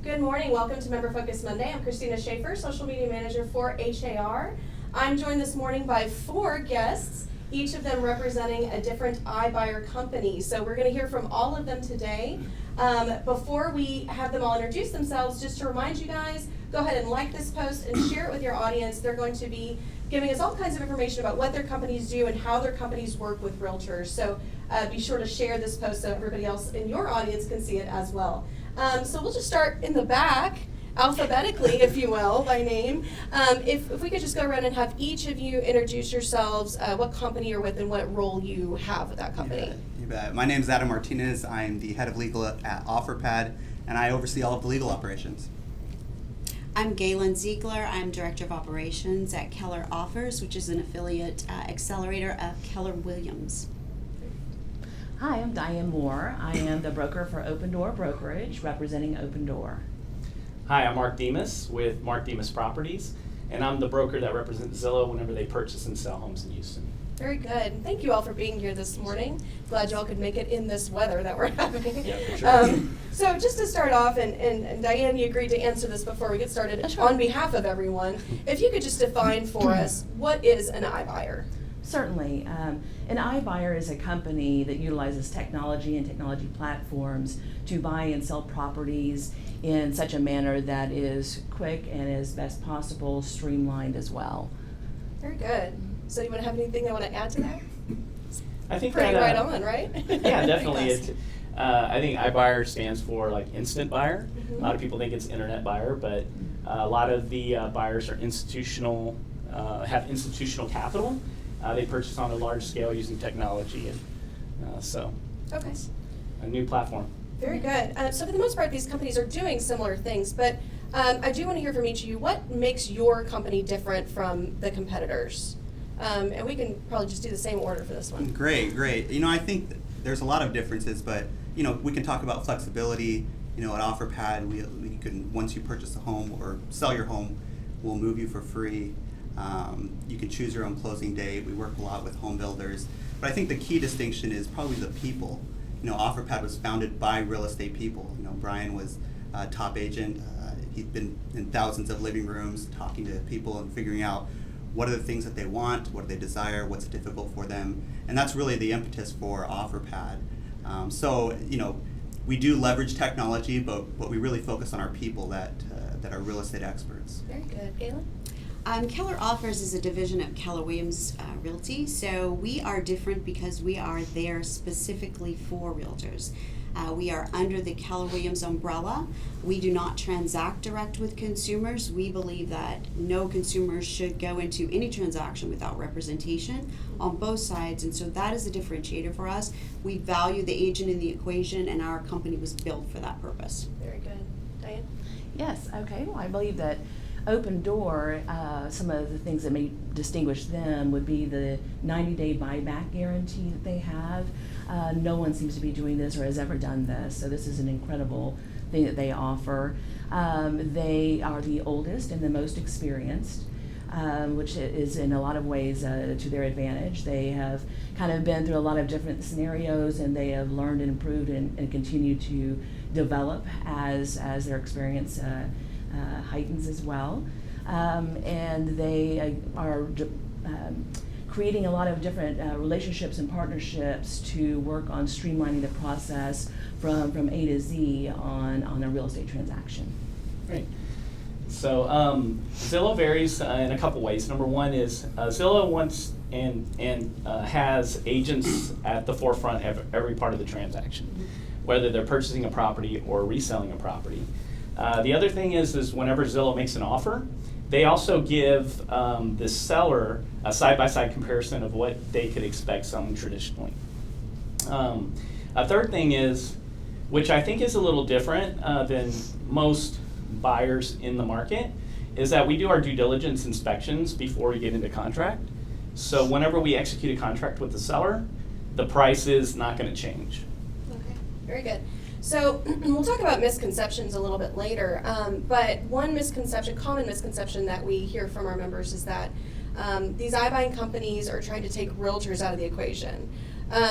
Good morning. Welcome to Member Focus Monday. I'm Christina Schaefer, Social Media Manager for HAR. I'm joined this morning by 4 guests, each of them representing a different iBuyer company. So we're going to hear from all of them today. Before we have them all introduce themselves, just to remind you guys, go ahead and like this post and share it with your audience. They're going to be giving us all kinds of information about what their companies do and how their companies work with realtors. So be sure to share this post so everybody else in your audience can see it as well. So we'll just start in the back, alphabetically, if you will, by name. If we could just go around and have each of you introduce yourselves, what company you're with and what role you have with that company. You bet. My name is Adam Martinez. I'm the head of legal at Offerpad, and I oversee all of the legal operations. I'm Galen Ziegler. I'm Director of Operations at Keller Offers, which is an affiliate accelerator of Keller Williams. Hi, I'm Diane Moore. I am the broker for Opendoor Brokerage, representing Opendoor. Hi, I'm Mark Demas with Mark Demas Properties, and I'm the broker that represents Zillow whenever they purchase and sell homes in Houston. Very good. Thank you all for being here this morning. Glad y'all could make it in this weather that we're having. Yeah, for sure. So just to start off, and Diane, you agreed to answer this before we get started, Sure. on behalf of everyone, if you could just define for us, what is an iBuyer? Certainly. An iBuyer is a company that utilizes technology and technology platforms to buy and sell properties in such a manner that is quick and as best possible, streamlined as well. Very good. So you want to have anything you want to add to that? I think Pretty that, right on, right? Yeah, definitely. Yes. I think iBuyer stands for like instant buyer. Mhm. A lot of people think it's internet buyer, but a lot of the buyers are institutional, have institutional capital. They purchase on a large scale using technology, and so Okay. it's a new platform. Very good. So for the most part, these companies are doing similar things, but I do want to hear from each of you. What makes your company different from the competitors? And we can probably just do the same order for this one. Great. I think there's a lot of differences, but we can talk about flexibility. At Offerpad, we can, once you purchase a home or sell your home, we'll move you for free. You can choose your own closing date. We work a lot with home builders, but I think the key distinction is probably the people. Offerpad was founded by real estate people. Brian was a top agent. He'd been in thousands of living rooms talking to people and figuring out what are the things that they want, what do they desire, what's difficult for them, and that's really the impetus for Offerpad. We do leverage technology, but we really focus on our people that are real estate experts. Very good. Galen? Keller Offers is a division of Keller Williams Realty, so we are different because we are there specifically for realtors. We are under the Keller Williams umbrella. We do not transact direct with consumers. We believe that no consumer should go into any transaction without representation on both sides, and so that is a differentiator for us. We value the agent in the equation, and our company was built for that purpose. Very good. Diane? Yes, okay. Well, I believe that Opendoor, some of the things that may distinguish them would be the 90-day buyback guarantee that they have. No one seems to be doing this or has ever done this, so this is an incredible thing that they offer. They are the oldest and the most experienced, which is in a lot of ways to their advantage. They have kind of been through a lot of different scenarios, and they have learned and improved and continue to develop as their experience heightens as well. And they are creating a lot of different relationships and partnerships to work on streamlining the process from A to Z on a real estate transaction. Great. So Zillow varies in a couple ways. Number one is Zillow wants and has agents at the forefront of every part of the transaction, whether they're purchasing a property or reselling a property. The other thing is whenever Zillow makes an offer, they also give the seller a side-by-side comparison of what they could expect selling traditionally. A third thing is, which I think is a little different than most buyers in the market, is that we do our due diligence inspections before we get into contract. So whenever we execute a contract with the seller, the price is not going to change. Okay. Very good. So we'll talk about misconceptions a little bit later, but one common misconception that we hear from our members is that these iBuying companies are trying to take realtors out of the equation.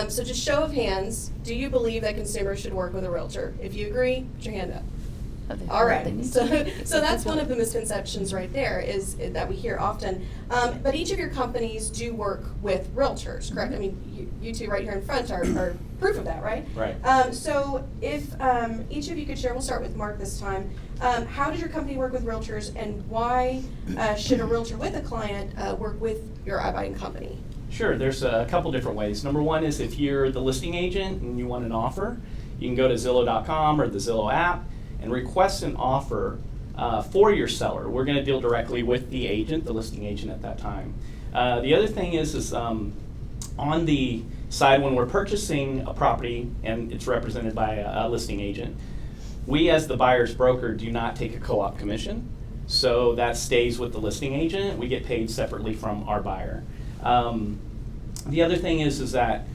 So just show of hands, do you believe that consumers should work with a realtor? If you agree, put your hand up. All right, They need so, to. so that's one of the misconceptions right there, is that we hear often. But each of your companies do work with realtors, correct? I mean, you two right here in front are proof of that, right? Right. So if each of you could share, we'll start with Mark this time. How does your company work with realtors, and why should a realtor with a client work with your iBuying company? Sure, there's a couple different ways. Number one is if you're the listing agent and you want an offer, you can go to Zillow.com or the Zillow app and request an offer for your seller. We're going to deal directly with the agent, the listing agent at that time. The other thing is on the side when we're purchasing a property and it's represented by a listing agent, we as the buyer's broker do not take a co-op commission. So that stays with the listing agent. We get paid separately from our buyer. The other thing is that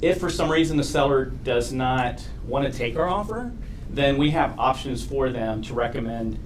if for some reason the seller does not want to take our offer, then we have options for them to recommend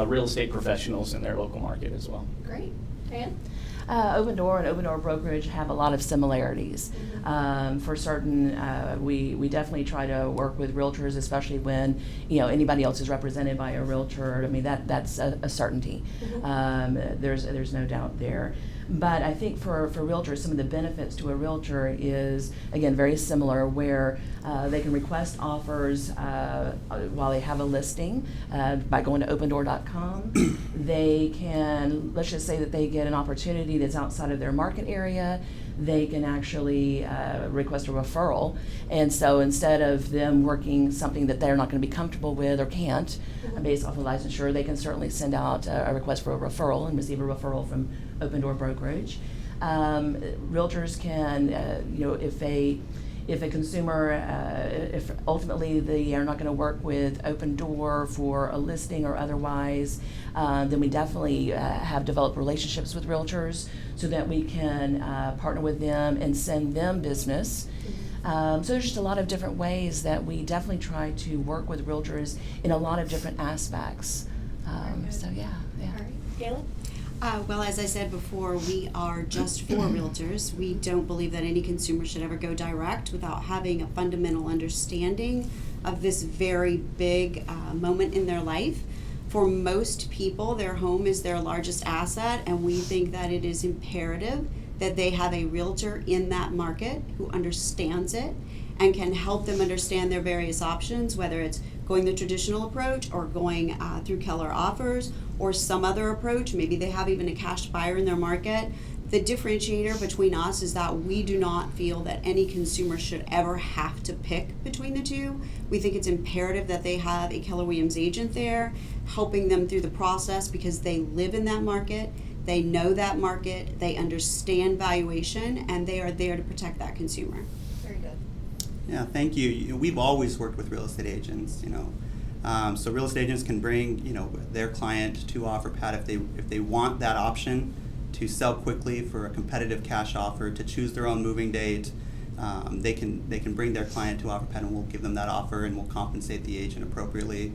real estate professionals in their local market as well. Great. Dan? Opendoor and Opendoor brokerage have a lot of similarities. For certain, we definitely try to work with realtors, especially when anybody else is represented by a realtor. I mean that's a certainty. There's no doubt there. But I think for realtors, some of the benefits to a realtor is, again, very similar, where they can request offers while they have a listing by going to Opendoor.com. They can, let's just say that they get an opportunity that's outside of their market area, they can actually request a referral. And so instead of them working something that they're not going to be comfortable with or can't, based off of licensure, they can certainly send out a request for a referral and receive a referral from Opendoor brokerage. Realtors can, if a consumer, if ultimately they are not going to work with Opendoor for a listing or otherwise, then we definitely have developed relationships with realtors so that we can partner with them and send them business. So there's just a lot of different ways that we definitely try to work with realtors in a lot of different aspects. So yeah. All right. Galen? Well, as I said before, we are just for realtors. We don't believe that any consumer should ever go direct without having a fundamental understanding of this very big moment in their life. For most people, their home is their largest asset, and we think that it is imperative that they have a realtor in that market who understands it and can help them understand their various options, whether it's going the traditional approach or going through Keller Offers or some other approach. Maybe they have even a cash buyer in their market. The differentiator between us is that we do not feel that any consumer should ever have to pick between the two. We think it's imperative that they have a Keller Williams agent there helping them through the process because they live in that market, they know that market, they understand valuation, and they are there to protect that consumer. Very good. Yeah, thank you. We've always worked with real estate agents, so real estate agents can bring, their client to Offerpad if they want that option to sell quickly for a competitive cash offer, to choose their own moving date. They can bring their client to Offerpad and we'll give them that offer and we'll compensate the agent appropriately.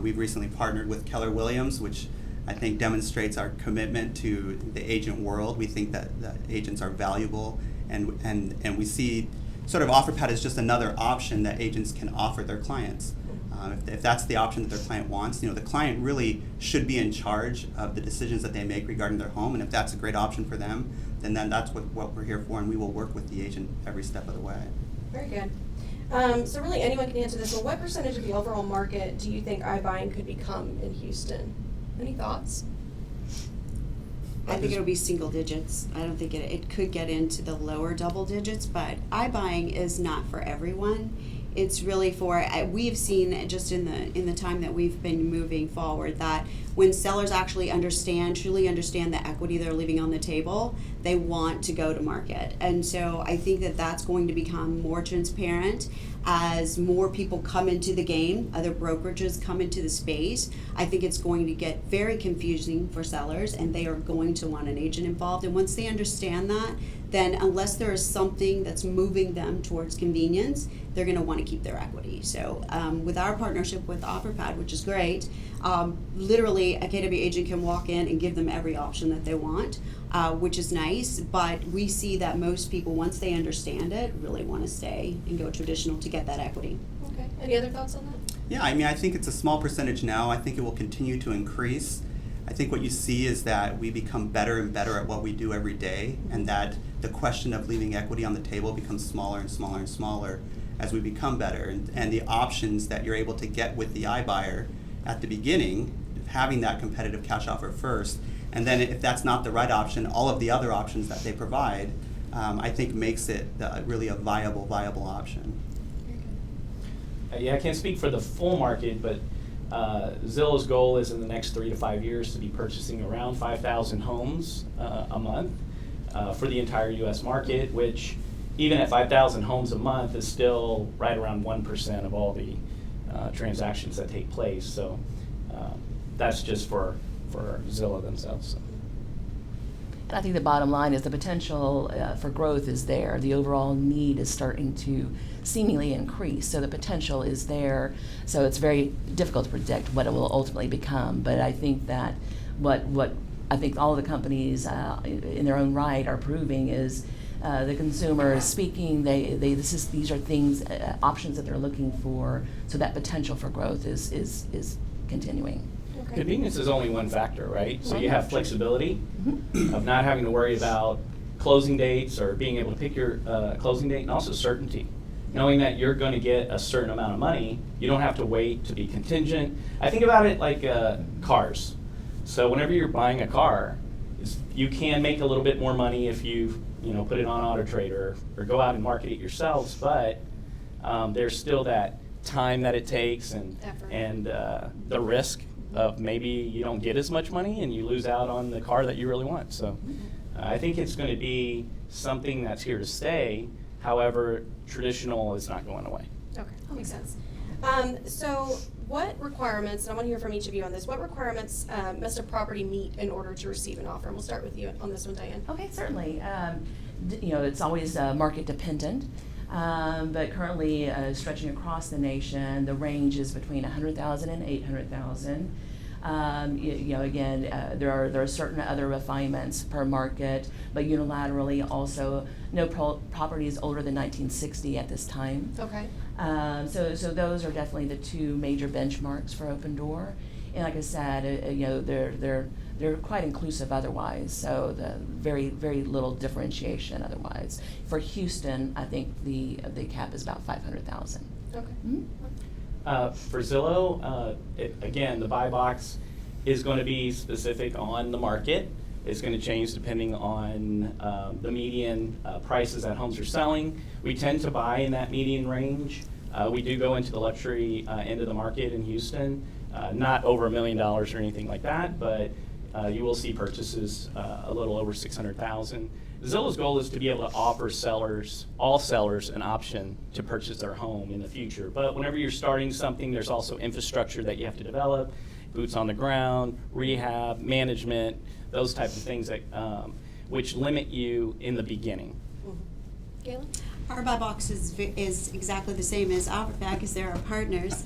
We've recently partnered with Keller Williams, which I think demonstrates our commitment to the agent world. We think that agents are valuable, and we see sort of Offerpad as just another option that agents can offer their clients. If that's the option that their client wants, the client really should be in charge of the decisions that they make regarding their home, and if that's a great option for them, then that's what we're here for, and we will work with the agent every step of the way. Very good. So really anyone can answer this one. What percentage of the overall market do you think iBuying could become in Houston? Any thoughts? I think it'll be single digits. I don't think it could get into the lower double digits, but iBuying is not for everyone. It's really for, we've seen just in the time that we've been moving forward that when sellers actually truly understand the equity they're leaving on the table, they want to go to market. And so I think that that's going to become more transparent as more people come into the game, other brokerages come into the space. I think it's going to get very confusing for sellers, and they are going to want an agent involved. And once they understand that, then unless there is something that's moving them towards convenience, they're going to want to keep their equity. So with our partnership with Offerpad, which is great, literally a KW agent can walk in and give them every option that they want, which is nice, but we see that most people, once they understand it, really want to stay and go traditional to get that equity. Okay. Any other thoughts on that? Yeah, I mean, I think it's a small percentage now. I think it will continue to increase. I think what you see is that we become better and better at what we do every day, and that the question of leaving equity on the table becomes smaller and smaller and smaller as we become better. And the options that you're able to get with the iBuyer at the beginning, having that competitive cash offer first, and then if that's not the right option, all of the other options that they provide, I think makes it really a viable option. Yeah, I can't speak for the full market, but Zillow's goal is in the next 3 to 5 years to be purchasing around 5,000 homes a month for the entire U.S. market, which even at 5,000 homes a month is still right around 1% of all the transactions that take place. So that's just for Zillow themselves. So. And I think the bottom line is the potential for growth is there. The overall need is starting to seemingly increase, so the potential is there. So it's very difficult to predict what it will ultimately become. But I think that what I think all the companies in their own right are proving is the consumer is speaking. These are things, options that they're looking for. So that potential for growth is continuing. Okay. Convenience is only one factor, right? So you have flexibility Mm-hmm. of not having to worry about closing dates or being able to pick your closing date, and also certainty. Knowing that you're going to get a certain amount of money, you don't have to wait to be contingent. I think about it like cars. So whenever you're buying a car, you can make a little bit more money if you put it on AutoTrader or go out and market it yourselves, but there's still that time that it takes and the risk of maybe you don't get as much money and you lose out on the car that you really want. So I think it's going to be something that's here to stay. However, traditional is not going away. Okay, that makes sense. So what requirements, and I want to hear from each of you on this, what requirements must a property meet in order to receive an offer? And we'll start with you on this one, Diane. Okay, certainly. It's always market dependent, but currently stretching across the nation, the range is between 100,000 and 800,000. Again, there are certain other refinements per market, but unilaterally also no properties older than 1960 at this time. Okay. So those are definitely the two major benchmarks for Opendoor. And like I said, they're quite inclusive otherwise. So the very little differentiation otherwise. For Houston, I think the cap is about 500,000. Okay. Mm-hmm. For Zillow, again, the buy box is going to be specific on the market. It's going to change depending on the median prices that homes are selling. We tend to buy in that median range. We do go into the luxury end of the market in Houston, not over $1 million or anything like that, but you will see purchases a little over 600,000. Zillow's goal is to be able to offer all sellers, an option to purchase their home in the future. But whenever you're starting something, there's also infrastructure that you have to develop, boots on the ground, rehab, management, those types of things that which limit you in the beginning. Galen? Our buy box is exactly the same as Offerpad because they're our partners.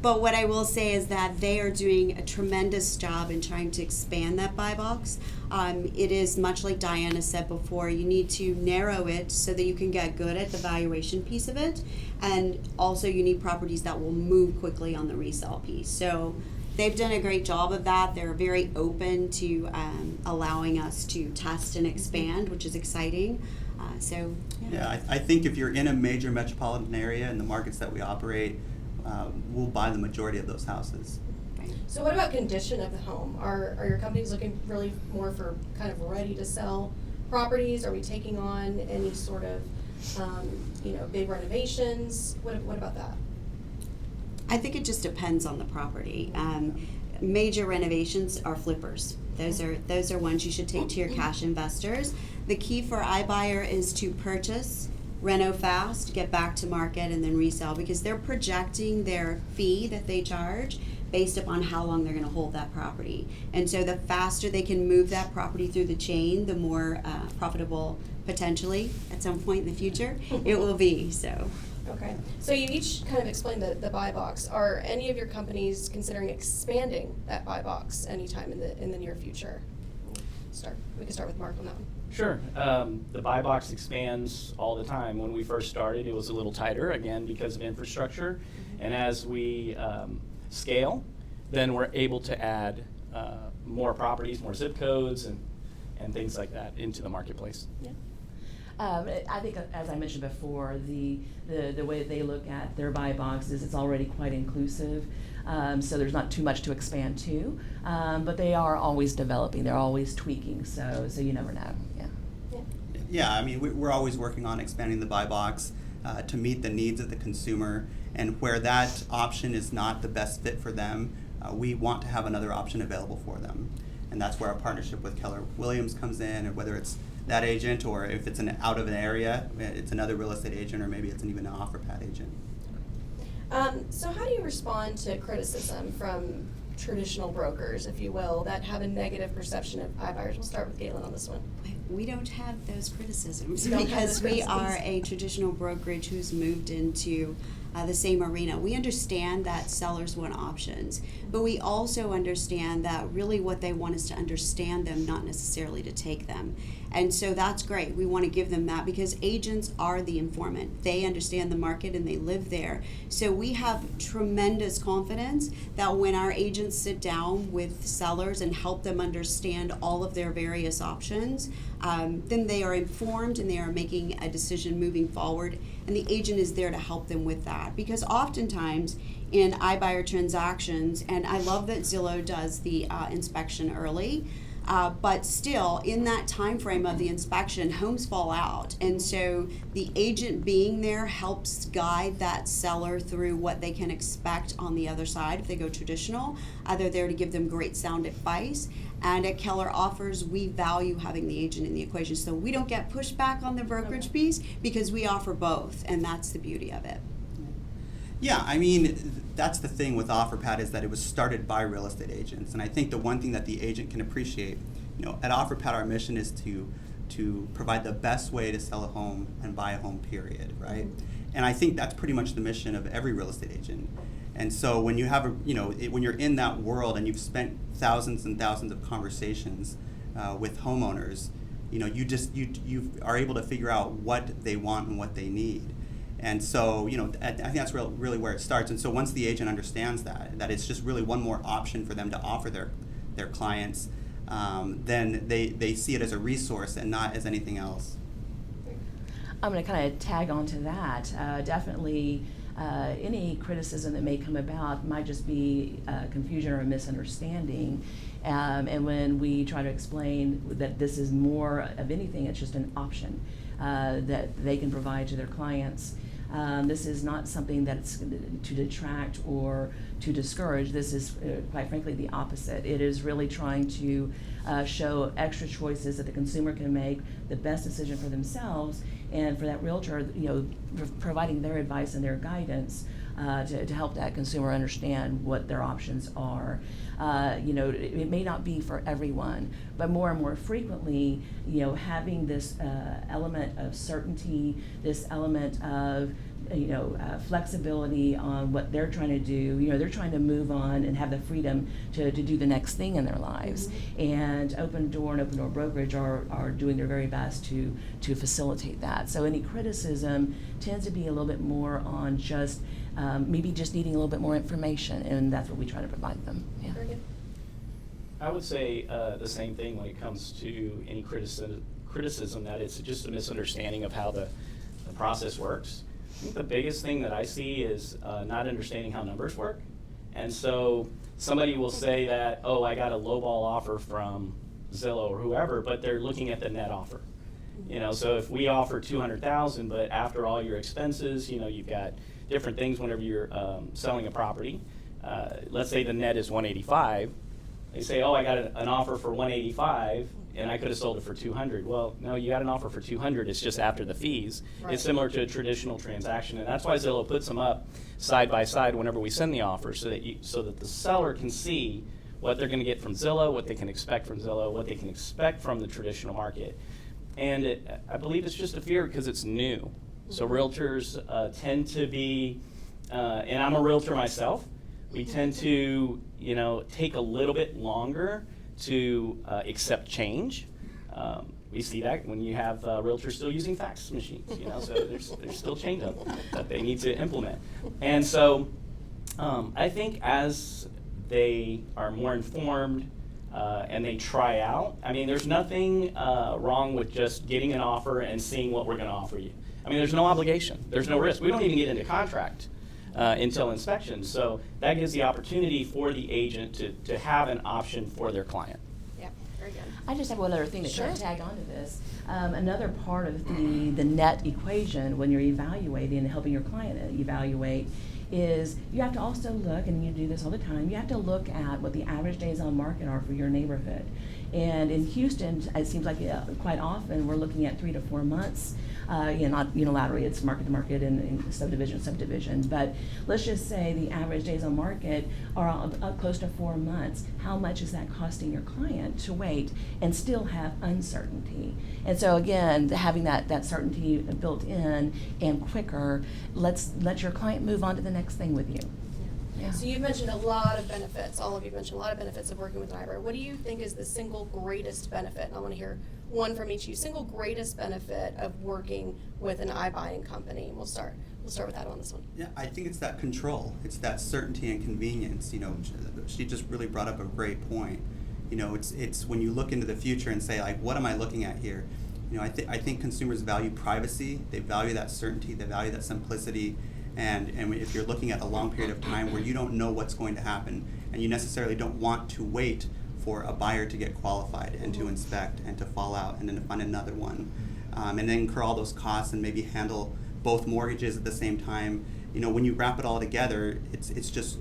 But what I will say is that they are doing a tremendous job in trying to expand that buy box. It is much like Diana said before, you need to narrow it so that you can get good at the valuation piece of it. And also you need properties that will move quickly on the resale piece. So they've done a great job of that. They're very open to allowing us to test and expand, which is exciting. Yeah, I think if you're in a major metropolitan area in the markets that we operate, we'll buy the majority of those houses. Right. So what about condition of the home? Are your companies looking really more for kind of ready to sell properties? Are we taking on any sort of big renovations? What about that? I think it just depends on the property. Major renovations are flippers. Those are ones you should take to your cash investors. The key for iBuyer is to purchase, reno fast, get back to market, and then resell because they're projecting their fee that they charge based upon how long they're going to hold that property. And so the faster they can move that property through the chain, the more profitable potentially at some point in the future it will be. So. Okay, so you each kind of explained the buy box. Are any of your companies considering expanding that buy box anytime in the near future? We can start with Mark on that one. Sure. The buy box expands all the time. When we first started, it was a little tighter, again, because of infrastructure. And as we scale, then we're able to add more properties, more zip codes, and things like that into the marketplace. Yeah. I think, as I mentioned before, the way they look at their buy box is it's already quite inclusive, so there's not too much to expand to, but they are always developing, they're always tweaking, so you never know, yeah. Yeah, I mean, we're always working on expanding the buy box to meet the needs of the consumer, and where that option is not the best fit for them, we want to have another option available for them. And that's where our partnership with Keller Williams comes in, and whether it's that agent, or if it's out of an area, it's another real estate agent, or maybe it's even an Offerpad agent. So how do you respond to criticism from traditional brokers, if you will, that have a negative perception of iBuyers? We'll start with Galen on this one. We don't have those criticisms You don't have because those we are criticisms. a traditional brokerage who's moved into the same arena. We understand that sellers want options, but we also understand that really what they want is to understand them, not necessarily to take them. And so that's great. We want to give them that because agents are the informant. They understand the market and they live there. So we have tremendous confidence that when our agents sit down with sellers and help them understand all of their various options, then they are informed and they are making a decision moving forward, and the agent is there to help them with that. Because oftentimes in iBuyer transactions, and I love that Zillow does the inspection early, but still in that time frame of the inspection, homes fall out, and so the agent being there helps guide that seller through what they can expect on the other side if they go traditional. They're there to give them great sound advice. And at Keller Offers, we value having the agent in the equation, so we don't get pushed back on the brokerage piece because we offer both, and that's the beauty of it. Yeah, I mean, that's the thing with Offerpad, is that it was started by real estate agents. And I think the one thing that the agent can appreciate, at Offerpad, our mission is to provide the best way to sell a home and buy a home, period, right? And I think that's pretty much the mission of every real estate agent. And so when you have when you're in that world and you've spent thousands and thousands of conversations with homeowners, you are able to figure out what they want and what they need. And so, I think that's really where it starts. And so once the agent understands that it's just really one more option for them to offer their clients, then they see it as a resource and not as anything else. I'm going to kind of tag on to that. Definitely any criticism that may come about might just be confusion or a misunderstanding. And when we try to explain that this is more of anything, it's just an option that they can provide to their clients. This is not something that's to detract or to discourage. This is, quite frankly, the opposite. It is really trying to show extra choices that the consumer can make the best decision for themselves, and for that realtor, providing their advice and their guidance to help that consumer understand what their options are. It may not be for everyone, but more and more frequently, having this element of certainty, this element of flexibility on what they're trying to do. They're trying to move on and have the freedom to do the next thing in their lives. Mm-hmm. And Opendoor and Opendoor Brokerage are doing their very best to facilitate that. So any criticism tends to be a little bit more on just maybe just needing a little bit more information, and that's what we try to provide them. Yeah. Very good. I would say the same thing when it comes to any criticism, that it's just a misunderstanding of how the process works. I think the biggest thing that I see is not understanding how numbers work. And so somebody will say that, oh, I got a lowball offer from Zillow or whoever, but they're looking at the net offer. So if we offer $200,000, but after all your expenses, you've got different things whenever you're selling a property. Let's say the net is $185. They say, oh, I got an offer for $185, and I could have sold it for $200. Well, no, you got an offer for $200. It's just after the fees. Right. It's similar to a traditional transaction, and that's why Zillow puts them up side by side whenever we send the offer, so that the seller can see what they're going to get from Zillow, what they can expect from Zillow, what they can expect from the traditional market. And I believe it's just a fear because it's new. So realtors tend to be, and I'm a realtor myself, we tend to, take a little bit longer to accept change. We see that when you have realtors still using fax machines, so there's still change that they need to implement. And so I think as they are more informed and they try out, I mean, there's nothing wrong with just getting an offer and seeing what we're going to offer you. I mean, there's no obligation. There's no risk. We don't even get into contract until inspection. So that gives the opportunity for the agent to have an option for their client. Yeah, very good. I just have one other thing to Sure. tag onto this. Another part of the net equation when you're evaluating and helping your client evaluate is you have to also look, and you do this all the time, you have to look at what the average days on market are for your neighborhood. And in Houston, it seems like quite often we're looking at 3 to 4 months. Not unilaterally, it's market to market and subdivision to subdivision. But let's just say the average days on market are close to 4 months. How much is that costing your client to wait and still have uncertainty? And so again, having that certainty built in and quicker, let your client move on to the next thing with you. Yeah. So you've mentioned a lot of benefits, all of you mentioned a lot of benefits of working with an iBuyer. What do you think is the single greatest benefit? And I want to hear one from each of you. Single greatest benefit of working with an iBuying company. And we'll start with that on this one. Yeah, I think it's that control. It's that certainty and convenience. You know, she just really brought up a great point. You know, it's when you look into the future and say, like, what am I looking at here? You know, I think consumers value privacy. They value that certainty. They value that simplicity. And if you're looking at a long period of time where you don't know what's going to happen, and you necessarily don't want to wait for a buyer to get qualified and to inspect and to fall out and then to find another one, and then incur all those costs and maybe handle both mortgages at the same time. You know, when you wrap it all together, it's just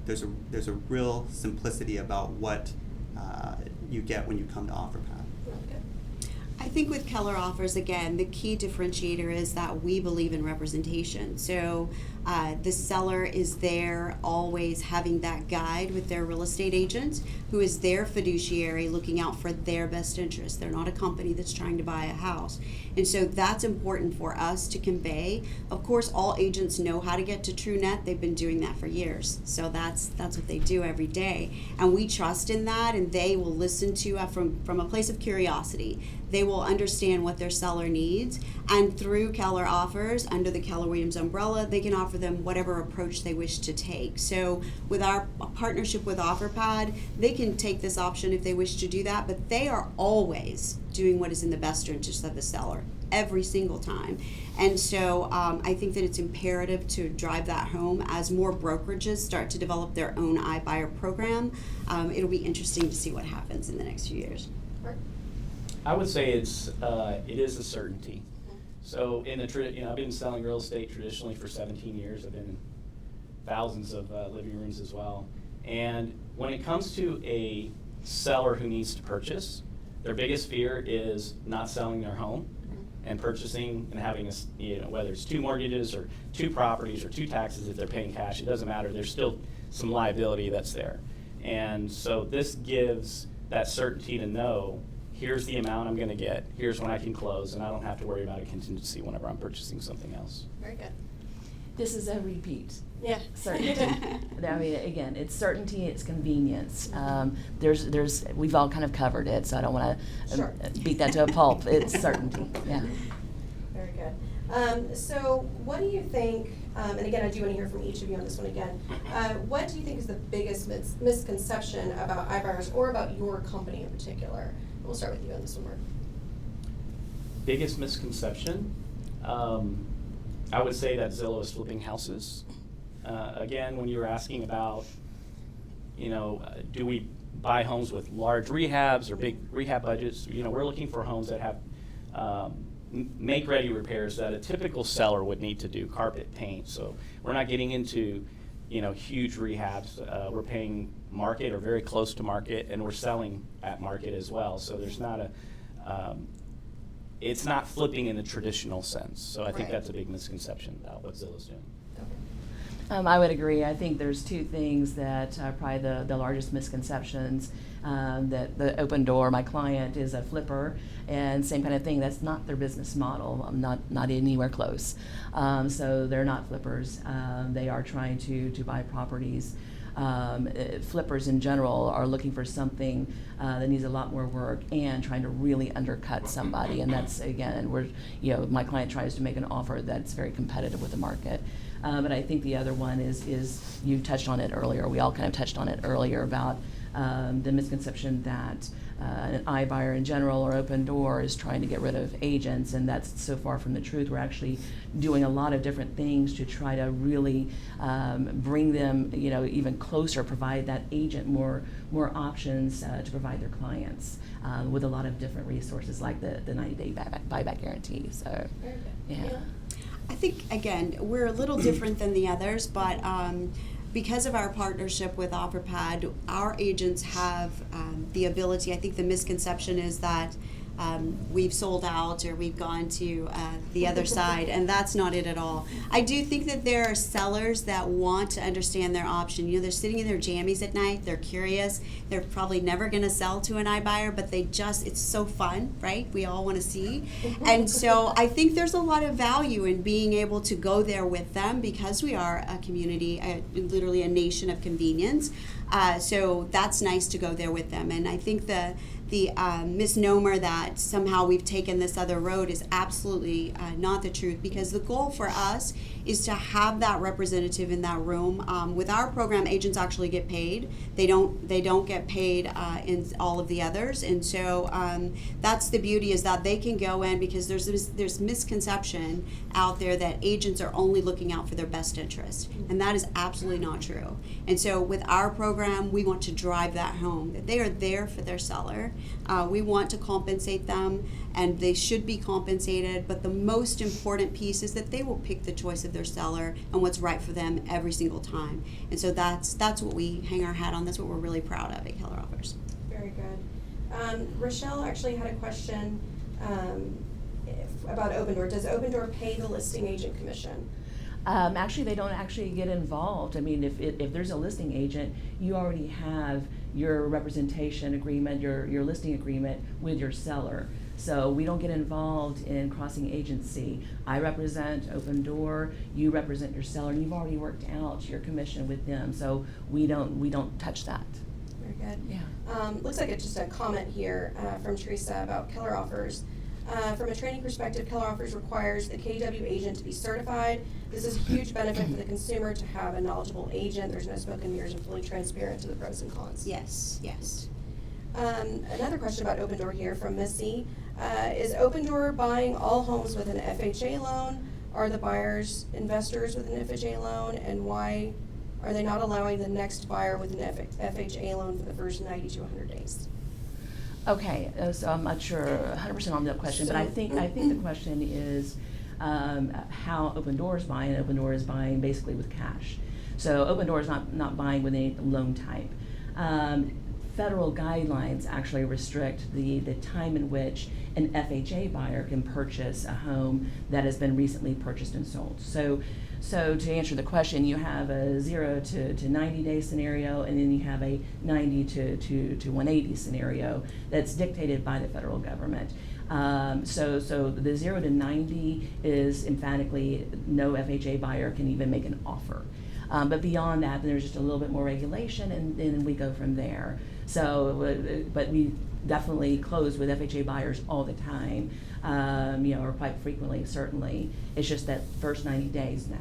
there's a real simplicity about what you get when you come to Offerpad. I think with Keller Offers, again, the key differentiator is that we believe in representation. So the seller is there always having that guide with their real estate agent who is their fiduciary looking out for their best interest. They're not a company that's trying to buy a house. And so that's important for us to convey. Of course, all agents know how to get to TrueNet. They've been doing that for years. So that's what they do every day. And we trust in that, and they will listen to from a place of curiosity. They will understand what their seller needs, and through Keller Offers, under the Keller Williams umbrella, they can offer them whatever approach they wish to take. So with our partnership with Offerpad, they can take this option if they wish to do that, but they are always doing what is in the best interest of the seller every single time. And so I think that it's imperative to drive that home as more brokerages start to develop their own iBuyer program. It'll be interesting to see what happens in the next few years. I would say it is a certainty. So I've been selling real estate traditionally for 17 years. I've been in thousands of living rooms as well. And when it comes to a seller who needs to purchase, their biggest fear is not selling their home and purchasing and having whether it's 2 mortgages or 2 properties or 2 taxes. If they're paying cash, it doesn't matter. There's still some liability that's there. And so this gives that certainty to know, here's the amount I'm going to get, here's when I can close, and I don't have to worry about a contingency whenever I'm purchasing something else. Very good. This is a repeat. Yeah. Certainty. I mean, again, it's certainty, it's convenience. We've all kind of covered it, so I don't want to Sure. beat that to a pulp. It's certainty, yeah. Very good. So what do you think, and again, I do want to hear from each of you on this one again, what do you think is the biggest misconception about iBuyers or about your company in particular? We'll start with you on this one, Mark. Biggest misconception? I would say that Zillow is flipping houses. Again, when you were asking about, do we buy homes with large rehabs or big rehab budgets? We're looking for homes that have make-ready repairs that a typical seller would need to do, carpet, paint. So we're not getting into, huge rehabs. We're paying market or very close to market, and we're selling at market as well. So there's not it's not flipping in the traditional sense. So I think Right. that's a big misconception about what Zillow's doing. I would agree. I think there's 2 things that are probably the largest misconceptions. That the Opendoor, my client, is a flipper, and same kind of thing. That's not their business model. Not anywhere close. So they're not flippers. They are trying to buy properties. Flippers in general are looking for something that needs a lot more work and trying to really undercut somebody. And that's, again, my client tries to make an offer that's very competitive with the market. But I think the other one is you touched on it earlier. We all kind of touched on it earlier about the misconception that an iBuyer in general or Opendoor is trying to get rid of agents, and that's so far from the truth. We're actually doing a lot of different things to try to really bring them, even closer, provide that agent more options to provide their clients with a lot of different resources like the 90-day buyback guarantee. So, Very good. yeah. I think, again, we're a little different than the others, but because of our partnership with Offerpad, our agents have the ability. I think the misconception is that we've sold out or we've gone to the other side, and that's not it at all. I do think that there are sellers that want to understand their option. They're sitting in their jammies at night, they're curious, they're probably never going to sell to an iBuyer, but it's so fun, right? We all want to see. And so I think there's a lot of value in being able to go there with them because we are a community, literally a nation of convenience. So that's nice to go there with them. And I think the misnomer that somehow we've taken this other road is absolutely not the truth, because the goal for us is to have that representative in that room. With our program, agents actually get paid. They don't get paid in all of the others, and so that's the beauty, is that they can go in, because there's misconception out there that agents are only looking out for their best interest, and that is absolutely not true. And so with our program, we want to drive that home, that they are there for their seller. We want to compensate them, and they should be compensated, but the most important piece is that they will pick the choice of their seller and what's right for them every single time. And so that's what we hang our hat on. That's what we're really proud of at Keller Offers. Very good. Rochelle actually had a question about Opendoor. Does Opendoor pay the listing agent commission? Actually, they don't actually get involved. I mean, if there's a listing agent, you already have your representation agreement, your listing agreement with your seller. So we don't get involved in crossing agency. I represent Opendoor, you represent your seller, and you've already worked out your commission with them. So we don't touch that. Very good. Yeah. Looks like it's just a comment here from Teresa about Keller Offers. From a training perspective, Keller Offers requires the KW agent to be certified. This is a huge benefit for the consumer to have a knowledgeable agent. There's no smoke and mirrors and fully transparent to the pros and cons. Yes. Another question about Opendoor here from Missy. Is Opendoor buying all homes with an FHA loan? Are the buyers investors with an FHA loan? And why are they not allowing the next buyer with an FHA loan for the first 90 to 100 days? Okay, so I'm not sure 100% on that question, but I think the question is how Opendoor is buying. Opendoor is buying basically with cash. So Opendoor is not buying with any loan type. Federal guidelines actually restrict the time in which an FHA buyer can purchase a home that has been recently purchased and sold. So to answer the question, you have a 0 to 90 day scenario, and then you have a 90 to 180 scenario that's dictated by the federal government. So the 0 to 90 is emphatically no FHA buyer can even make an offer. But beyond that, there's just a little bit more regulation, and then we go from there. So, but we definitely close with FHA buyers all the time, or quite frequently, certainly. It's just that first 90 days now.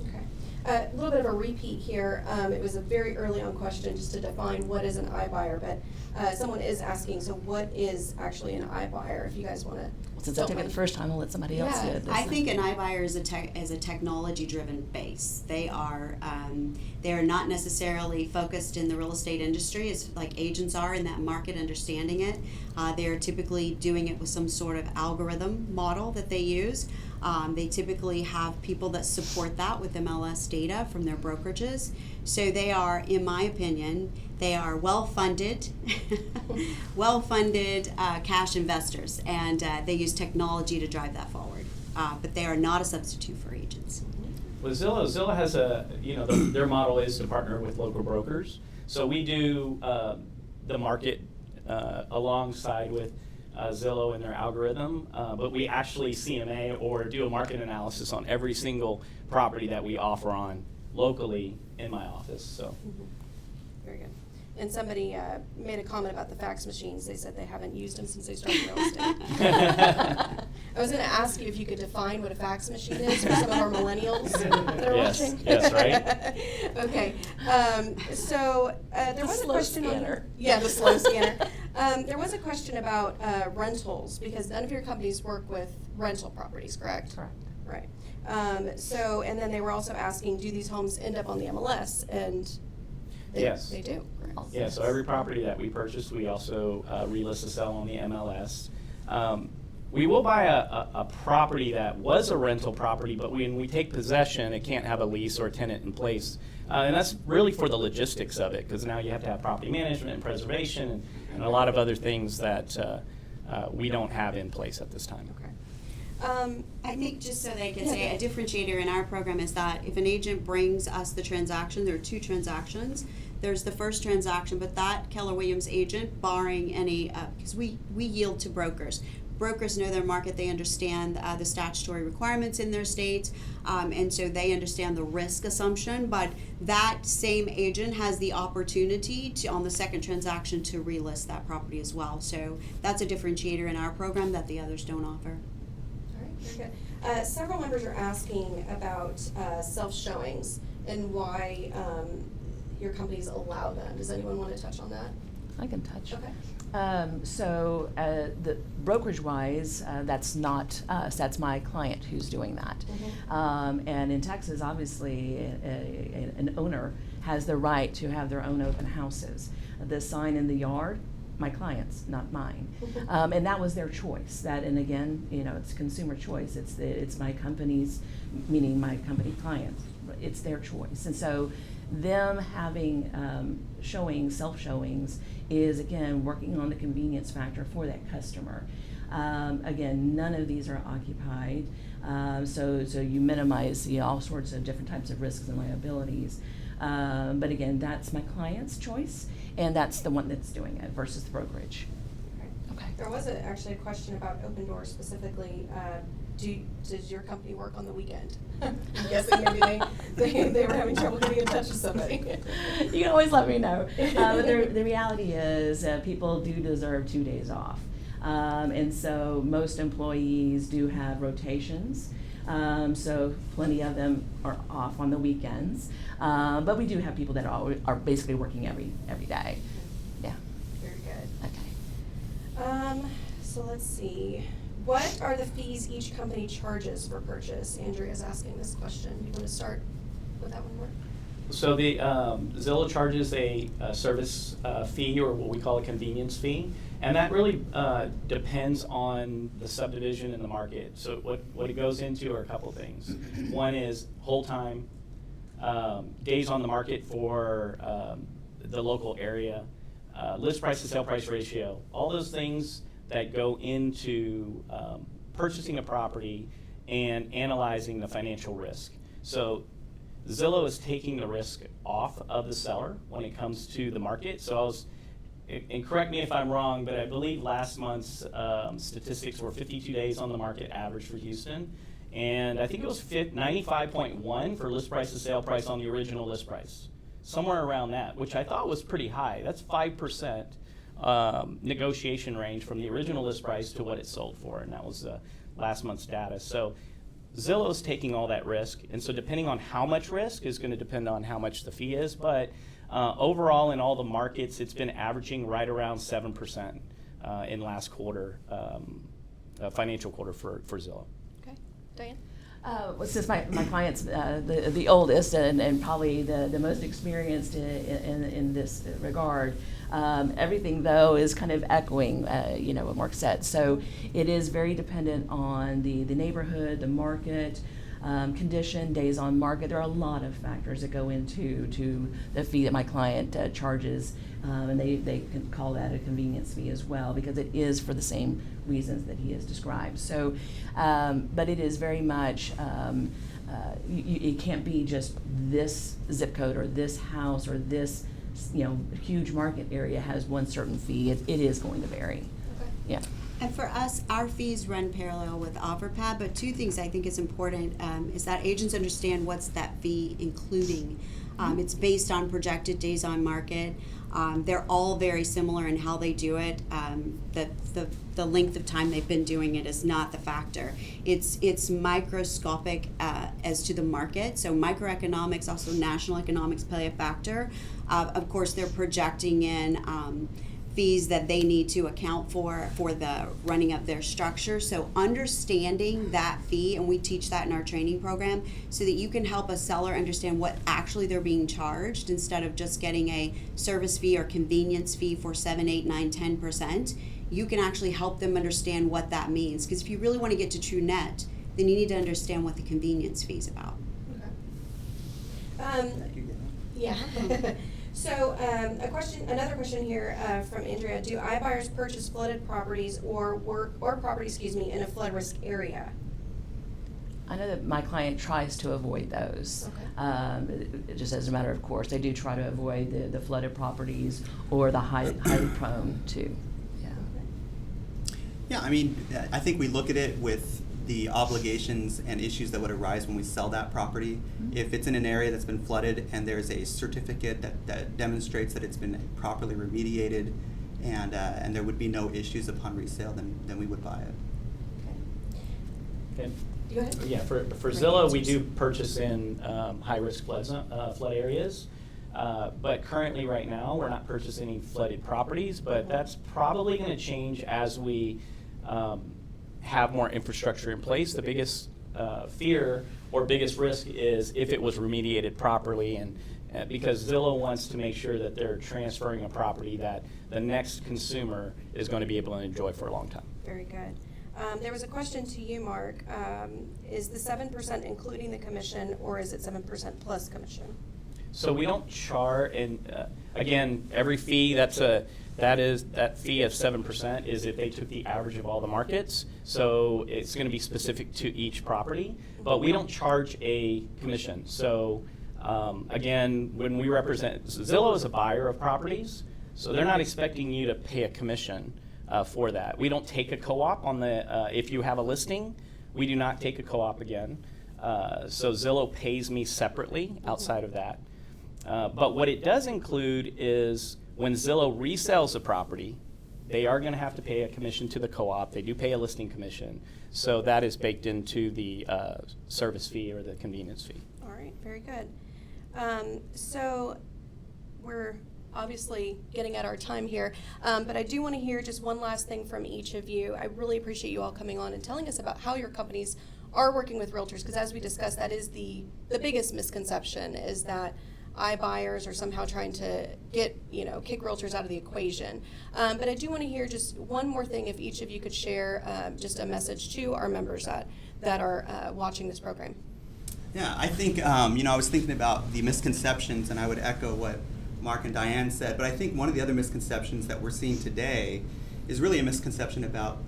Okay. A little bit of a repeat here. It was a very early on question just to define what is an iBuyer, but someone is asking, so what is actually an iBuyer, if you guys want to. Since I took it the first time, I'll let somebody else do it. I think an iBuyer is a technology-driven base. They are not necessarily focused in the real estate industry as like agents are in that market, understanding it. They are typically doing it with some sort of algorithm model that they use. They typically have people that support that with MLS data from their brokerages. So they are, in my opinion, they are well-funded, cash investors, and they use technology to drive that forward. But they are not a substitute for agents. With Zillow has their model is to partner with local brokers. So we do the market alongside with Zillow and their algorithm, but we actually CMA or do a market analysis on every single property that we offer on locally in my office. So. Very good. And somebody made a comment about the fax machines. They said they haven't used them since they started real estate. I was going to ask you if you could define what a fax machine is for some of our millennials that are Yes, watching. yes, right. Okay. So there was a slow question scanner. Yeah, the slow scanner. There was a question about rentals, because none of your companies work with rental properties, correct? Correct. Right. And then they were also asking, do these homes end up on the MLS? And Yes. they do. Correct. Yeah, so every property that we purchase, we also relist to sell on the MLS. We will buy a property that was a rental property, but when we take possession, it can't have a lease or a tenant in place. And that's really for the logistics of it, because now you have to have property management and preservation and a lot of other things that we don't have in place at this time. Okay. I think just so they can say, a differentiator in our program is that if an agent brings us the transaction, there are two transactions. There's the first transaction, but that Keller Williams agent, barring any, because we yield to brokers. Brokers know their market, they understand the statutory requirements in their states, and so they understand the risk assumption, but that same agent has the opportunity to, on the second transaction, to relist that property as well. So that's a differentiator in our program that the others don't offer. All right, very good. Several members are asking about self-showings and why your companies allow them. Does anyone want to touch on that? I can touch. Okay. The brokerage-wise, that's not us, that's my client who's doing that. Mm-hmm. And in Texas, obviously, an owner has the right to have their own open houses. The sign in the yard, my client's, not mine. And that was their choice. That, and again, it's consumer choice. It's my company's, meaning my company clients. It's their choice. And so them having self-showings is, again, working on the convenience factor for that customer. Again, none of these are occupied, so you minimize all sorts of different types of risks and liabilities. But again, that's my client's choice, and that's the one that's doing it versus the brokerage. Okay. There was actually a question about Opendoor specifically. Does your company work on the weekend? I'm guessing maybe they were having trouble getting in touch with somebody. You can always let me know. But the reality is people do deserve 2 days off. And so most employees do have rotations. So plenty of them are off on the weekends. But we do have people that are basically working every day. Yeah. Very good. Okay. So let's see. What are the fees each company charges for purchase? Andrea is asking this question. You want to start with that one more? So the Zillow charges a service fee, or what we call a convenience fee, and that really depends on the subdivision and the market. So what it goes into are a couple things. One is hold time, days on the market for the local area, list price to sale price ratio, all those things that go into purchasing a property and analyzing the financial risk. So Zillow is taking the risk off of the seller when it comes to the market. So and correct me if I'm wrong, but I believe last month's statistics were 52 days on the market average for Houston. And I think it was 95.1 for list price to sale price on the original list price. Somewhere around that, which I thought was pretty high. That's 5%. Negotiation range from the original list price to what it sold for, and that was last month's data. So Zillow's taking all that risk, and so depending on how much risk is going to depend on how much the fee is, but overall in all the markets, it's been averaging right around 7% in last quarter, financial quarter for Zillow. Okay. Diane? Well, since my client's the oldest and probably the most experienced in this regard, everything though is kind of echoing, what Mark said. So it is very dependent on the neighborhood, the market, condition, days on market. There are a lot of factors that go into the fee that my client charges, and they can call that a convenience fee as well, because it is for the same reasons that he has described. So, but it is very much, it can't be just this zip code or this house or this, huge market area has one certain fee. It is going to vary. Okay. Yeah. And for us, our fees run parallel with Offerpad, but two things I think is important is that agents understand what's that fee including. It's based on projected days on market. They're all very similar in how they do it. The length of time they've been doing it is not the factor. It's microscopic as to the market. So microeconomics, also national economics play a factor. Of course, they're projecting in fees that they need to account for the running of their structure. So understanding that fee, and we teach that in our training program, so that you can help a seller understand what actually they're being charged instead of just getting a service fee or convenience fee for 7, 8, 9, 10%. You can actually help them understand what that means. Because if you really want to get to true net, then you need to understand what the convenience fee is about. Okay. Yeah. So another question here from Andrea: do iBuyers purchase flooded properties or properties, in a flood risk area? I know that my client tries to avoid those. Just as a matter of course, they do try to avoid the flooded properties or the highly prone to. Yeah, I mean, I think we look at it with the obligations and issues that would arise when we sell that property. Mm-hmm. If it's in an area that's been flooded and there's a certificate that demonstrates that it's been properly remediated and there would be no issues upon resale, then we would buy it. Okay. Go ahead. Yeah, for Zillow, we do purchase in high-risk flood areas. But currently, right now, we're not purchasing any flooded properties, but that's probably going to change as we have more infrastructure in place. The biggest fear or biggest risk is if it was remediated properly, and because Zillow wants to make sure that they're transferring a property that the next consumer is going to be able to enjoy for a long time. Very good. There was a question to you, Mark. Is the 7% including the commission, or is it 7% plus commission? So we don't charge, and again, every fee that fee of 7% is if they took the average of all the markets. So it's going to be specific to each property, but we don't charge a commission. So again, when we represent, Zillow is a buyer of properties, so they're not expecting you to pay a commission for that. We don't take a co-op on the, if you have a listing, we do not take a co-op again. So Zillow pays me separately outside of that. But what it does include is when Zillow resells a property, they are going to have to pay a commission to the co-op. They do pay a listing commission. So that is baked into the service fee or the convenience fee. All right, very good. So we're obviously getting at our time here, but I do want to hear just one last thing from each of you. I really appreciate you all coming on and telling us about how your companies are working with realtors, because as we discussed, that is the biggest misconception, is that iBuyers are somehow trying to kick realtors out of the equation. But I do want to hear just one more thing, if each of you could share just a message to our members that are watching this program. Yeah, I think, I was thinking about the misconceptions, and I would echo what Mark and Diane said, but I think one of the other misconceptions that we're seeing today is really a misconception about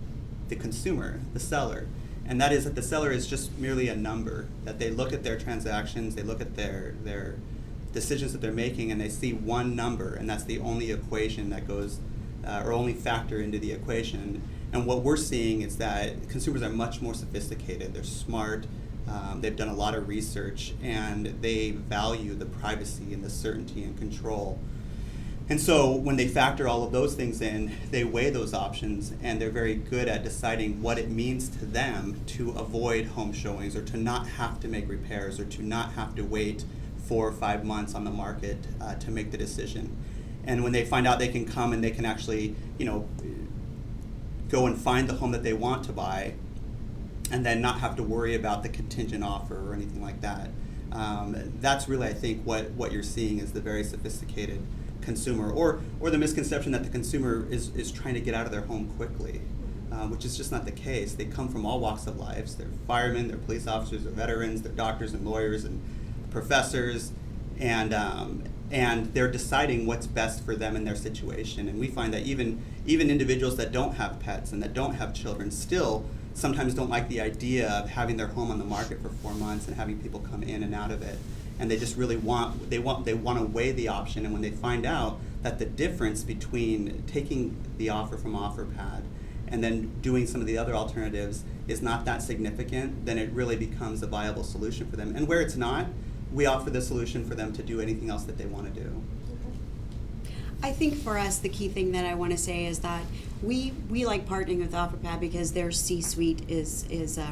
the consumer, the seller. And that is that the seller is just merely a number, that they look at their transactions, they look at their decisions that they're making, and they see one number, and that's the only equation that goes, or only factor into the equation. And what we're seeing is that consumers are much more sophisticated, they're smart, they've done a lot of research, and they value the privacy and the certainty and control. And so when they factor all of those things in, they weigh those options, and they're very good at deciding what it means to them to avoid home showings, or to not have to make repairs, or to not have to wait 4 or 5 months on the market to make the decision. And when they find out they can come and they can actually, go and find the home that they want to buy, and then not have to worry about the contingent offer or anything like that. That's really, I think, what you're seeing is the very sophisticated consumer, or the misconception that the consumer is trying to get out of their home quickly, which is just not the case. They come from all walks of life. They're firemen, they're police officers, they're veterans, they're doctors and lawyers and professors, and they're deciding what's best for them in their situation. And we find that even individuals that don't have pets and that don't have children still sometimes don't like the idea of having their home on the market for 4 months and having people come in and out of it. And they just really want to weigh the option. And when they find out that the difference between taking the offer from Offerpad and then doing some of the other alternatives is not that significant, then it really becomes a viable solution for them. And where it's not, we offer the solution for them to do anything else that they want to do. I think for us, the key thing that I want to say is that we like partnering with Offerpad because their C-suite is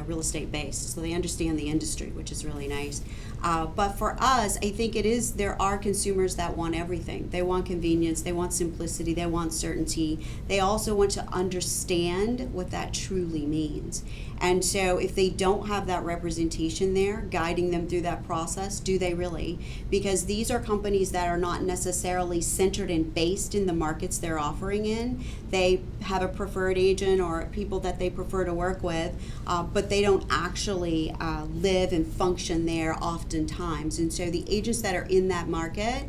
real estate based, so they understand the industry, which is really nice. But for us, I think there are consumers that want everything. They want convenience, they want simplicity, they want certainty. They also want to understand what that truly means. And so if they don't have that representation there, guiding them through that process, do they really? Because these are companies that are not necessarily centered and based in the markets they're offering in. They have a preferred agent or people that they prefer to work with, but they don't actually live and function there oftentimes. And so the agents that are in that market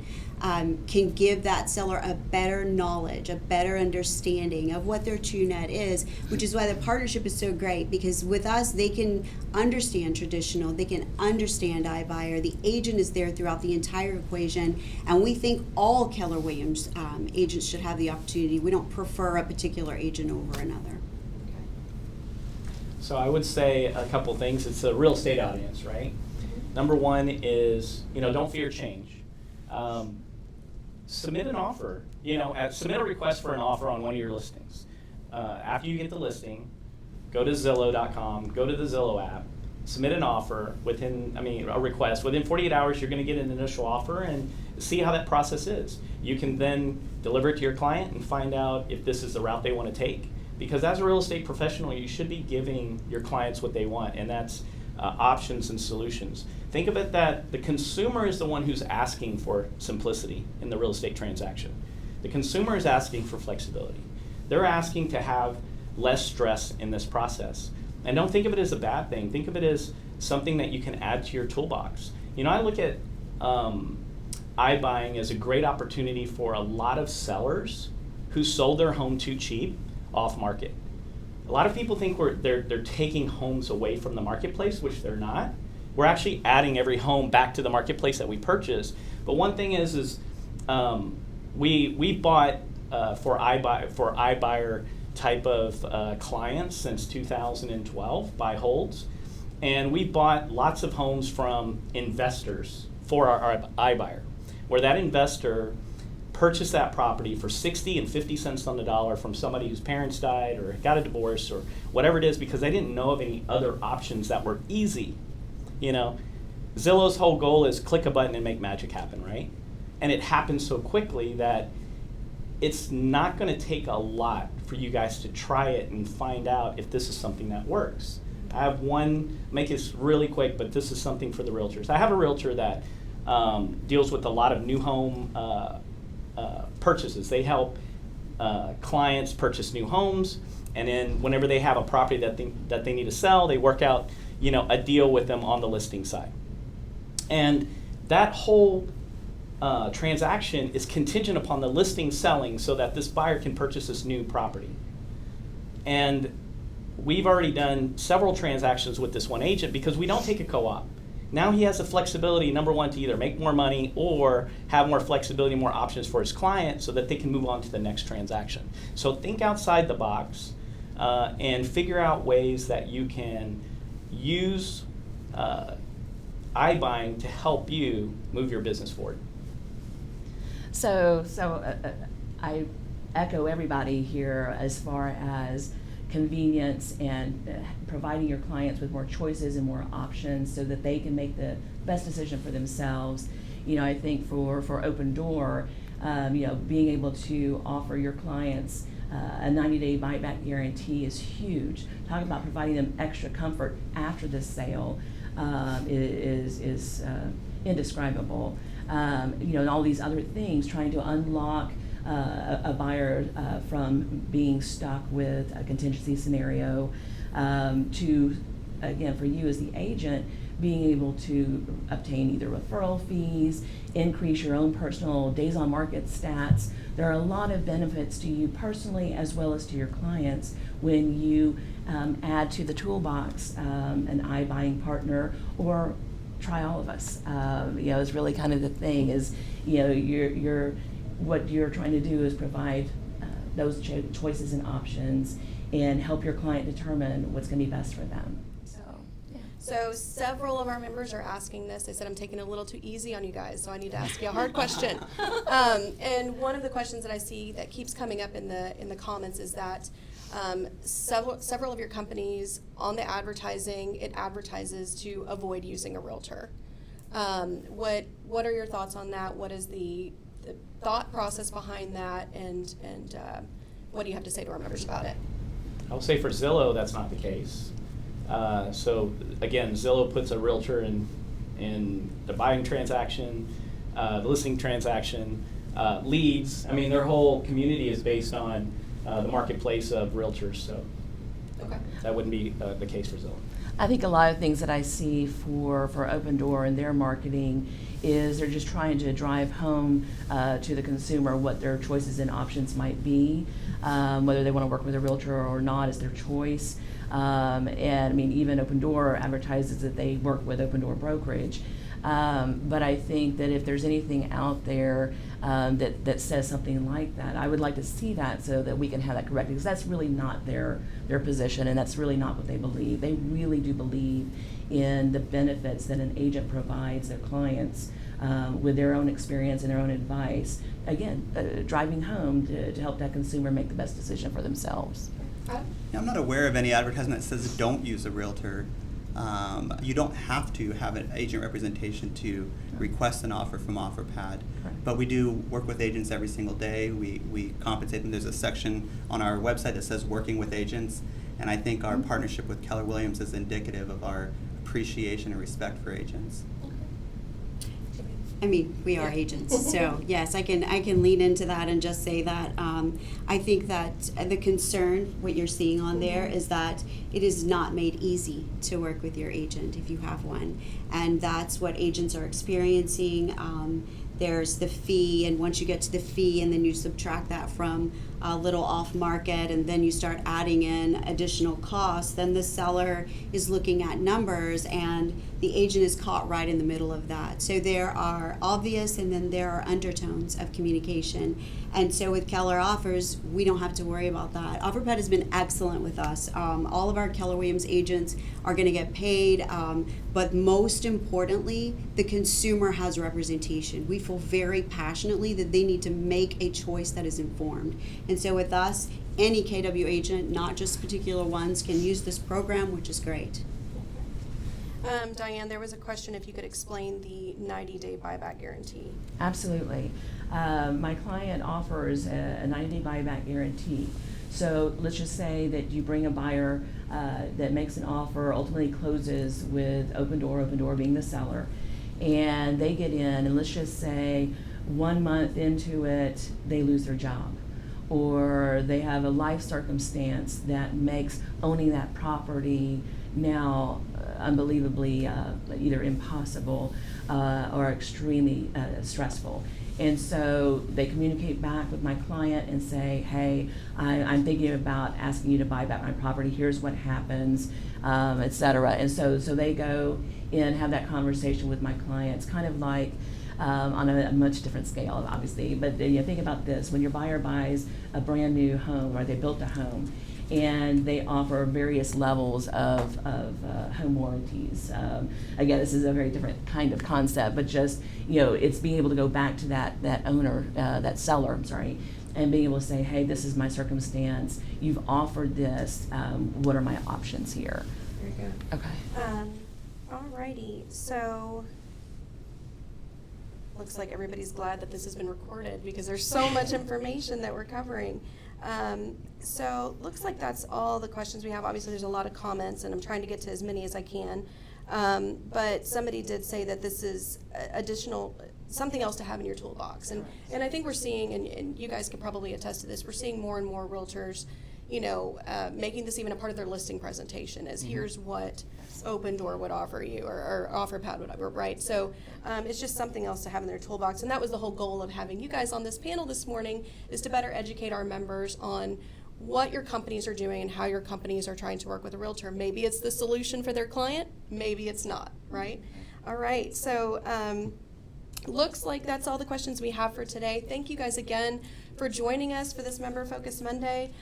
can give that seller a better knowledge, a better understanding of what their true net is, which is why the partnership is so great, because with us, they can understand traditional, they can understand iBuyer. The agent is there throughout the entire equation, and we think all Keller Williams agents should have the opportunity. We don't prefer a particular agent over another. So I would say a couple things. It's a real estate audience, right? Number one is, don't fear change. Submit an offer, submit a request for an offer on one of your listings. After you get the listing, go to Zillow.com, go to the Zillow app, submit an offer a request. Within 48 hours, you're going to get an initial offer and see how that process is. You can then deliver it to your client and find out if this is the route they want to take. Because as a real estate professional, you should be giving your clients what they want, and that's options and solutions. Think of it that the consumer is the one who's asking for simplicity in the real estate transaction. The consumer is asking for flexibility. They're asking to have less stress in this process. And don't think of it as a bad thing. Think of it as something that you can add to your toolbox. I look at iBuying as a great opportunity for a lot of sellers who sold their home too cheap off market. A lot of people think they're taking homes away from the marketplace, which they're not. We're actually adding every home back to the marketplace that we purchased. But one thing is we bought for iBuyer type of clients since 2012, buy holds, and we bought lots of homes from investors for our iBuyer, where that investor purchase that property for 60 and 50 cents on the dollar from somebody whose parents died or got a divorce or whatever it is, because they didn't know of any other options that were easy. Zillow's whole goal is click a button and make magic happen, right? And it happens so quickly that it's not going to take a lot for you guys to try it and find out if this is something that works. I have one, make this really quick, but this is something for the realtors. I have a realtor that deals with a lot of new home purchases. They help clients purchase new homes, and then whenever they have a property that they need to sell, they work out a deal with them on the listing side. And that whole transaction is contingent upon the listing selling so that this buyer can purchase this new property. And we've already done several transactions with this one agent because we don't take a co-op. Now he has the flexibility, number one, to either make more money or have more flexibility, more options for his client so that they can move on to the next transaction. So think outside the box and figure out ways that you can use iBuying to help you move your business forward. So I echo everybody here as far as convenience and providing your clients with more choices and more options so that they can make the best decision for themselves. I think for Opendoor, being able to offer your clients a 90-day buyback guarantee is huge. Talking about providing them extra comfort after the sale is indescribable. And all these other things, trying to unlock a buyer from being stuck with a contingency scenario to, again, for you as the agent, being able to obtain either referral fees, increase your own personal days on market stats. There are a lot of benefits to you personally as well as to your clients when you add to the toolbox an iBuying partner or try all of us. Is really kind of the thing is, what you're trying to do is provide those choices and options and help your client determine what's going to be best for them. So several of our members are asking this. They said I'm taking it a little too easy on you guys, so I need to ask you a hard question. And one of the questions that I see that keeps coming up in the comments is that several of your companies on the advertising, it advertises to avoid using a realtor. What are your thoughts on that? What is the thought process behind that, and what do you have to say to our members about it? I will say for Zillow, that's not the case. So again, Zillow puts a realtor in the buying transaction, the listing transaction, leads. I mean, their whole community is based on the marketplace of realtors, so Okay. that wouldn't be the case for Zillow. I think a lot of things that I see for Opendoor and their marketing is they're just trying to drive home to the consumer what their choices and options might be. Whether they want to work with a realtor or not is their choice. And I mean, even Opendoor advertises that they work with Opendoor brokerage. But I think that if there's anything out there that says something like that, I would like to see that so that we can have that corrected, because that's really not their position, and that's really not what they believe. They really do believe in the benefits that an agent provides their clients with their own experience and their own advice. Again, driving home to help that consumer make the best decision for themselves. Yeah, I'm not aware of any advertisement that says don't use a realtor. You don't have to have an agent representation to request an offer from Offerpad, but we do work with agents every single day. We compensate them. There's a section on our website that says working with agents, and I think our partnership with Keller Williams is indicative of our appreciation and respect for agents. I mean, we are agents, so yes, I can lean into that and just say that I think that the concern, what you're seeing on there, is that it is not made easy to work with your agent if you have one, and that's what agents are experiencing. There's the fee, and once you get to the fee and then you subtract that from a little off market, and then you start adding in additional costs, then the seller is looking at numbers and the agent is caught right in the middle of that. So there are obvious and then there are undertones of communication. And so with Keller Offers, we don't have to worry about that. Offerpad has been excellent with us. All of our Keller Williams agents are going to get paid, but most importantly, the consumer has representation. We feel very passionately that they need to make a choice that is informed. And so with us, any KW agent, not just particular ones, can use this program, which is great. Diane, there was a question if you could explain the 90-day buyback guarantee. Absolutely. My client offers a 90-day buyback guarantee. So let's just say that you bring a buyer that makes an offer, ultimately closes with Opendoor being the seller, and they get in, and let's just say 1 month into it, they lose their job, or they have a life circumstance that makes owning that property now unbelievably either impossible or extremely stressful. And so they communicate back with my client and say, hey, I'm thinking about asking you to buy back my property. Here's what happens, et cetera. And so they go in, have that conversation with my clients, kind of like on a much different scale, obviously. But think about this. When your buyer buys a brand new home, or they built a home, and they offer various levels of home warranties. Again, this is a very different kind of concept, but just, it's being able to go back to that owner, that seller, and being able to say, hey, this is my circumstance. You've offered this. What are my options here? Very good. Okay. Alrighty, so looks like everybody's glad that this has been recorded because there's so much information that we're covering. So looks like that's all the questions we have. Obviously, there's a lot of comments, and I'm trying to get to as many as I can. But somebody did say that this is additional, something else to have in your toolbox. And I think we're seeing, and you guys could probably attest to this, we're seeing more and more realtors, making this even a part of their listing presentation is here's what Opendoor would offer you, or Offerpad would offer, right? So it's just something else to have in their toolbox. And that was the whole goal of having you guys on this panel this morning, is to better educate our members on what your companies are doing and how your companies are trying to work with a realtor. Maybe it's the solution for their client, maybe it's not, right? All right, so looks like that's all the questions we have for today. Thank you guys again for joining us for this Member Focus Monday.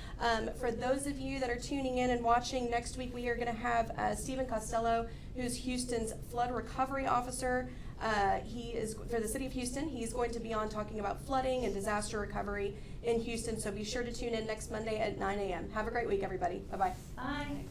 For those of you that are tuning in and watching, next week we are going to have Stephen Costello, who's Houston's flood recovery officer. He is for the city of Houston. He's going to be on talking about flooding and disaster recovery in Houston. So be sure to tune in next Monday at 9 a.m. Have a great week, everybody. Bye-bye. Bye.